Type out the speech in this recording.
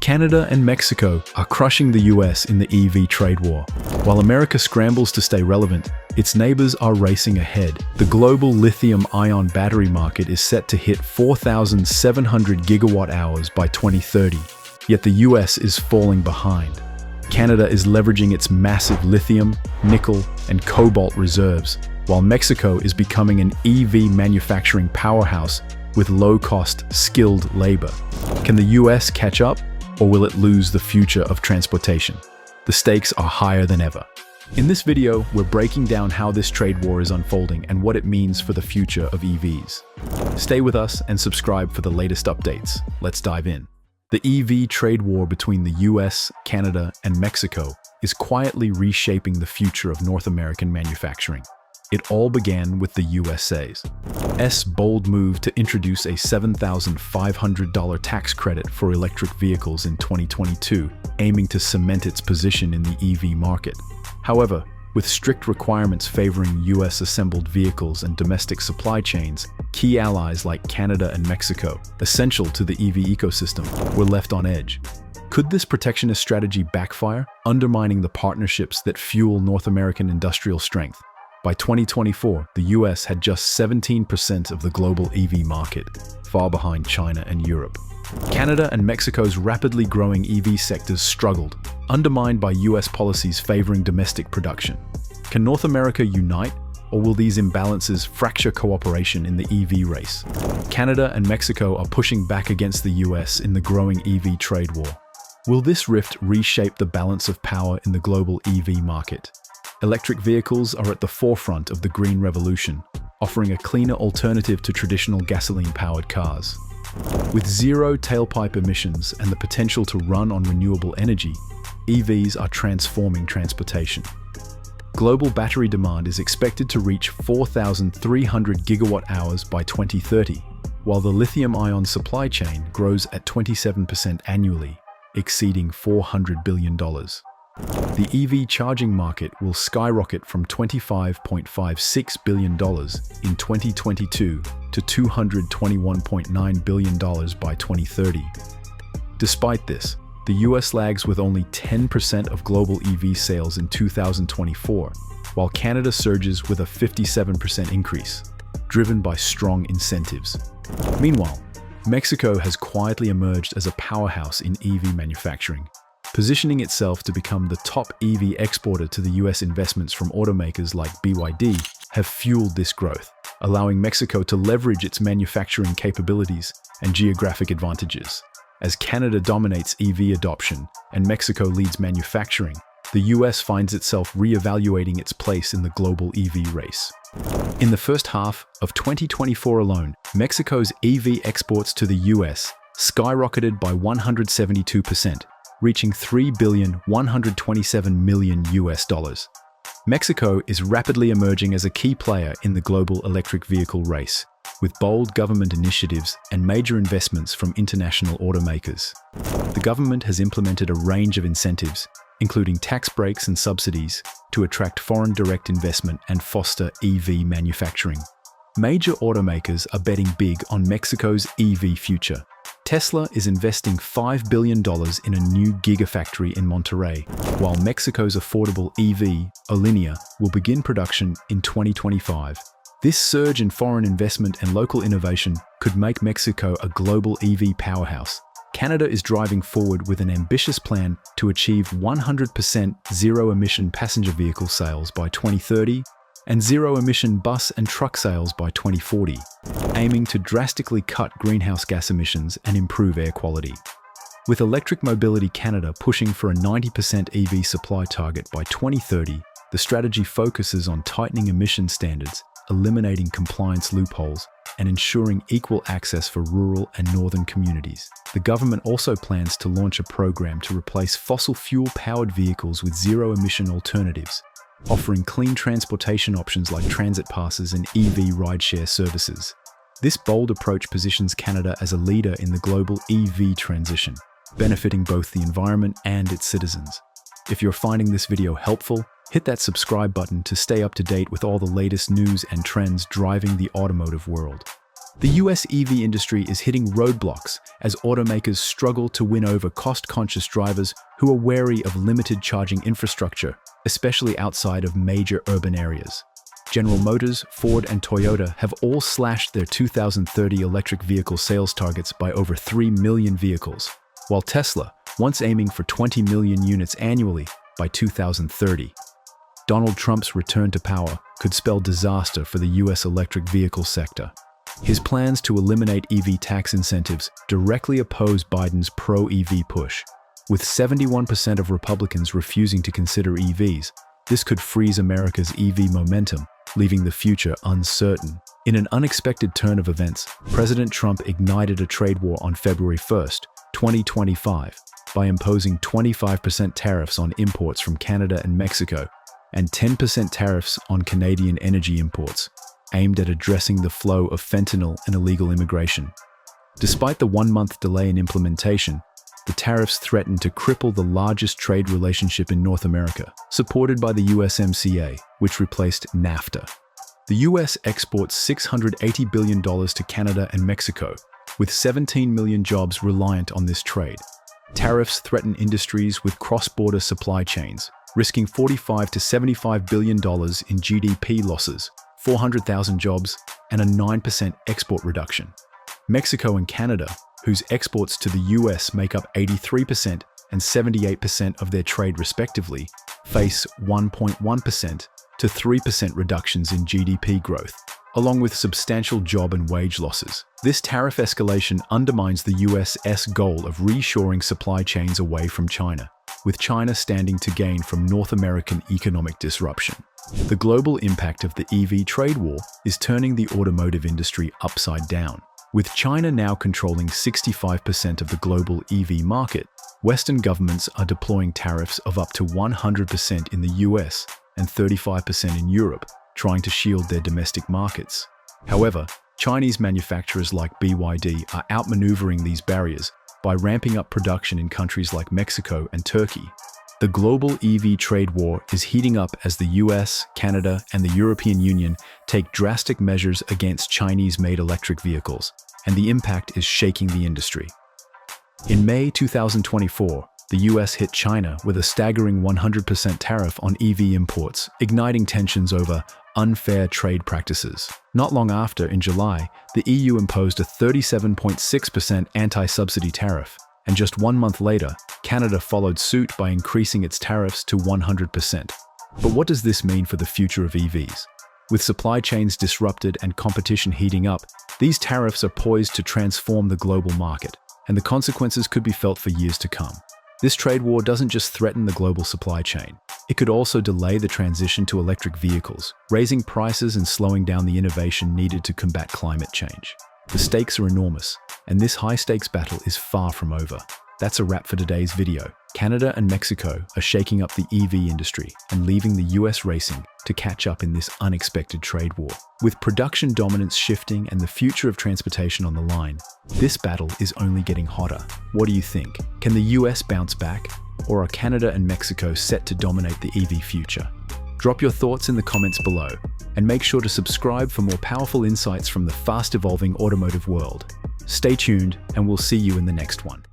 Canada and Mexico are crushing the US in the EV trade war. While America scrambles to stay relevant, its neighbors are racing ahead. The global lithium-ion battery market is set to hit 4,700 gigawatt-hours by 2030, yet the US is falling behind. Canada is leveraging its massive lithium, nickel, and cobalt reserves, while Mexico is becoming an EV manufacturing powerhouse with low-cost, skilled labor. Can the US catch up, or will it lose the future of transportation? The stakes are higher than ever. In this video, we're breaking down how this trade war is unfolding and what it means for the future of EVs. Stay with us and subscribe for the latest updates. Let's dive in. The EV trade war between the US, Canada, and Mexico is quietly reshaping the future of North American manufacturing. It all began with the USA's bold move to introduce a $7,500 tax credit for electric vehicles in 2022, aiming to cement its position in the EV market. However, with strict requirements favoring US-assembled vehicles and domestic supply chains, key allies like Canada and Mexico, essential to the EV ecosystem, were left on edge. Could this protectionist strategy backfire, undermining the partnerships that fuel North American industrial strength? By 2024, the US had just 17% of the global EV market, far behind China and Europe. Canada and Mexico's rapidly growing EV sectors struggled, undermined by US policies favoring domestic production. Can North America unite, or will these imbalances fracture cooperation in the EV race? Canada and Mexico are pushing back against the US in the growing EV trade war. Will this rift reshape the balance of power in the global EV market? Electric vehicles are at the forefront of the green revolution, offering a cleaner alternative to traditional gasoline-powered cars. With zero tailpipe emissions and the potential to run on renewable energy, EVs are transforming transportation. Global battery demand is expected to reach 4,300 gigawatt-hours by 2030, while the lithium-ion supply chain grows at 27% annually, exceeding $400 billion. The EV charging market will skyrocket from $25.56 billion in 2022 to $221.9 billion by 2030. Despite this, the US lags with only 10% of global EV sales in 2024, while Canada surges with a 57% increase, driven by strong incentives. Meanwhile, Mexico has quietly emerged as a powerhouse in EV manufacturing, positioning itself to become the top EV exporter to the US. Investments from automakers like BYD have fueled this growth, allowing Mexico to leverage its manufacturing capabilities and geographic advantages. As Canada dominates EV adoption and Mexico leads manufacturing, the US finds itself re-evaluating its place in the global EV race. In the first half of 2024 alone, Mexico's EV exports to the US skyrocketed by 172%, reaching $3.127 billion. Mexico is rapidly emerging as a key player in the global electric vehicle race, with bold government initiatives and major investments from international automakers. The government has implemented a range of incentives, including tax breaks and subsidies, to attract foreign direct investment and foster EV manufacturing. Major automakers are betting big on Mexico's EV future. Tesla is investing $5 billion in a new gigafactory in Monterrey, while Mexico's affordable EV, Olinea, will begin production in 2025. This surge in foreign investment and local innovation could make Mexico a global EV powerhouse. Canada is driving forward with an ambitious plan to achieve 100% zero-emission passenger vehicle sales by 2030 and zero-emission bus and truck sales by 2040, aiming to drastically cut greenhouse gas emissions and improve air quality. With Electric Mobility Canada pushing for a 90% EV supply target by 2030, the strategy focuses on tightening emission standards, eliminating compliance loopholes, and ensuring equal access for rural and northern communities. The government also plans to launch a program to replace fossil fuel-powered vehicles with zero-emission alternatives, offering clean transportation options like transit passes and EV rideshare services. This bold approach positions Canada as a leader in the global EV transition, benefiting both the environment and its citizens. If you're finding this video helpful, hit that subscribe button to stay up to date with all the latest news and trends driving the automotive world. The US EV industry is hitting roadblocks as automakers struggle to win over cost-conscious drivers who are wary of limited charging infrastructure, especially outside of major urban areas. General Motors, Ford, and Toyota have all slashed their 2030 electric vehicle sales targets by over 3 million vehicles, while Tesla, once aiming for 20 million units annually by 2030. Donald Trump's return to power could spell disaster for the US electric vehicle sector. His plans to eliminate EV tax incentives directly oppose Biden's pro-EV push. With 71% of Republicans refusing to consider EVs, this could freeze America's EV momentum, leaving the future uncertain. In an unexpected turn of events, President Trump ignited a trade war on February 1st, 2025, by imposing 25% tariffs on imports from Canada and Mexico, and 10% tariffs on Canadian energy imports, aimed at addressing the flow of fentanyl and illegal immigration. Despite the one-month delay in implementation, the tariffs threatened to cripple the largest trade relationship in North America, supported by the USMCA, which replaced NAFTA. The US exports $680 billion to Canada and Mexico, with 17 million jobs reliant on this trade. Tariffs threaten industries with cross-border supply chains, risking $45 to $75 billion in GDP losses, 400,000 jobs, and a 9% export reduction. Mexico and Canada, whose exports to the US make up 83% and 78% of their trade respectively, face 1.1% to 3% reductions in GDP growth, along with substantial job and wage losses. This tariff escalation undermines the US's goal of reshoring supply chains away from China, with China standing to gain from North American economic disruption. The global impact of the EV trade war is turning the automotive industry upside down. With China now controlling 65% of the global EV market, Western governments are deploying tariffs of up to 100% in the US and 35% in Europe, trying to shield their domestic markets. However, Chinese manufacturers like BYD are outmaneuvering these barriers by ramping up production in countries like Mexico and Turkey. The global EV trade war is heating up as the US, Canada, and the European Union take drastic measures against Chinese-made electric vehicles, and the impact is shaking the industry. In May 2024, the US hit China with a staggering 100% tariff on EV imports, igniting tensions over unfair trade practices. Not long after, in July, the EU imposed a 37.6% anti-subsidy tariff, and just 1 month later, Canada followed suit by increasing its tariffs to 100%. But what does this mean for the future of EVs? With supply chains disrupted and competition heating up, these tariffs are poised to transform the global market, and the consequences could be felt for years to come. This trade war doesn't just threaten the global supply chain. It could also delay the transition to electric vehicles, raising prices and slowing down the innovation needed to combat climate change. The stakes are enormous, and this high-stakes battle is far from over. That's a wrap for today's video. Canada and Mexico are shaking up the EV industry and leaving the US racing to catch up in this unexpected trade war. With production dominance shifting and the future of transportation on the line, this battle is only getting hotter. What do you think? Can the US bounce back? Or are Canada and Mexico set to dominate the EV future? Drop your thoughts in the comments below, and make sure to subscribe for more powerful insights from the fast-evolving automotive world. Stay tuned, and we'll see you in the next one.